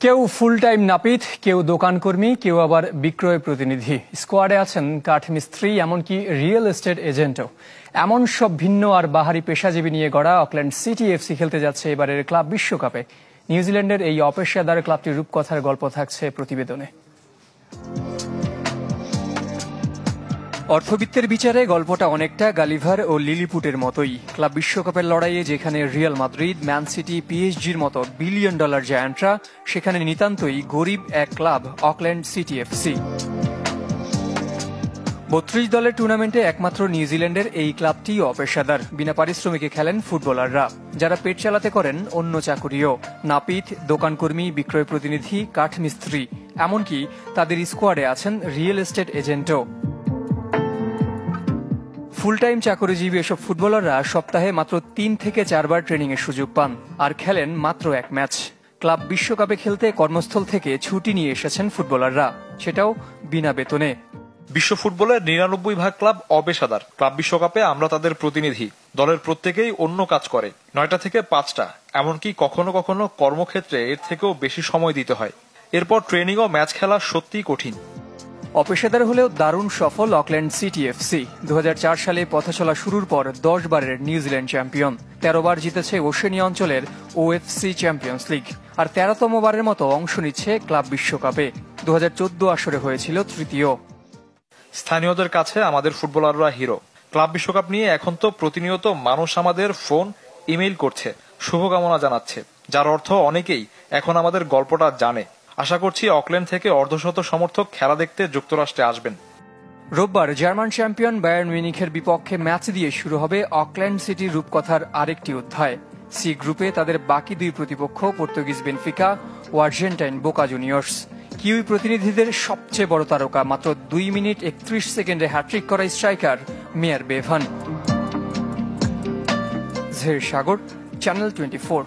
কেউ full time নাপিত, কেউ দোকানকর্মী, কেউ আবার বিক্রয় প্রতিনিধি। স্কোয়াডে আছেন কাঠমিস্ত্রি, এমনকি রিয়েল এস্টেট এজেন্টও। এমন সব ভিন্ন আর বাহারি পেশাজীবী নিয়ে গড়া অকল্যান্ড সিটি এফসি খেলতে যাচ্ছে এবারের ক্লাব বিশ্বকাপে। নিউজিল্যান্ডের এই অপেশাদার ক্লাবটির রূপকথার গল্প থাকছে প্রতিবেদনে। অর্থবিত্তের বিচারে গল্পটা অনেকটা গালিভার ও লিলিপুটের মতোই। ক্লাব বিশ্বকাপের লড়াইয়ে যেখানে রিয়াল মাদ্রিদ, ম্যান সিটি, পিএসজির মতো বিলিয়ন ডলার জায়ান্টরা, সেখানে নিতান্তই গরিব এক ক্লাব অকল্যান্ড সিটি এফসি। ৩২ দলের টুর্নামেন্টে একমাত্র নিউজিল্যান্ডের এই ক্লাবটিও অপেশাদার। বিনা পারিশ্রমিকে খেলেন ফুটবলাররা, যারা পেট চালাতে করেন অন্য চাকুরিও। নাপিত, দোকানকর্মী, বিক্রয় প্রতিনিধি, কাঠমিস্ত্রি, এমনকি তাদের স্কোয়াডে আছেন রিয়েল এস্টেট এজেন্টও। ফুল টাইম চাকরিজীবী এসব ফুটবলাররা সপ্তাহে মাত্র ৩ থেকে ৪ বার ট্রেনিংয়ের সুযোগ পান আর খেলেন মাত্র এক ম্যাচ। ক্লাব বিশ্বকাপে খেলতে কর্মস্থল থেকে ছুটি নিয়ে এসেছেন ফুটবলাররা, সেটাও বিনা বেতনে। বিশ্ব ফুটবলের ৯৯% ক্লাব অপেশাদার। ক্লাব বিশ্বকাপে আমরা তাদের প্রতিনিধি। দলের প্রত্যেকেই অন্য কাজ করে, ৯টা থেকে ৫টা, এমনকি কখনো কখনো কর্মক্ষেত্রে এর থেকেও বেশি সময় দিতে হয়। এরপর ট্রেনিং ও ম্যাচ খেলা সত্যিই কঠিন। অপেশাদার হলেও দারুণ সফল অকল্যান্ড সিটি এফসি। ২০০৪ সালে পথচলা শুরুর পর ১০ বারের নিউজিল্যান্ড চ্যাম্পিয়ন, ১৩ বার জিতেছে ওশেনিয়া অঞ্চলের ওএফসি চ্যাম্পিয়ন্স লিগ, আর ১৩তম বারের মতো অংশ নিচ্ছে ক্লাব বিশ্বকাপে। ২০১৪ আসরে হয়েছিল তৃতীয়। স্থানীয়দের কাছে আমাদের ফুটবলাররা হিরো। ক্লাব বিশ্বকাপ নিয়ে এখন তো প্রতিনিয়ত মানুষ আমাদের ফোন, ইমেইল করছে, শুভকামনা জানাচ্ছে, যার অর্থ অনেকেই এখন আমাদের গল্পটা জানে। আশা করছি অকল্যান্ড থেকে অর্ধশত সমর্থক খেলা দেখতে যুক্তরাষ্ট্রে আসবেন। রোববার জার্মান চ্যাম্পিয়ন বায়ার্ন মিউনিখের বিপক্ষে ম্যাচ দিয়ে শুরু হবে অকল্যান্ড সিটির রূপকথার আরেকটি অধ্যায়। সি গ্রুপে তাদের বাকি দুই প্রতিপক্ষ পর্তুগিজ বেনফিকা ও আর্জেন্টাইন বোকা জুনিয়র্স। কিউই প্রতিনিধিদের সবচেয়ে বড় তারকা, মাত্র ২ মিনিট ৩১ সেকেন্ডে হ্যাট্রিক করা স্ট্রাইকার মেয়ার বেভান। জের সাগর, চ্যানেল 24।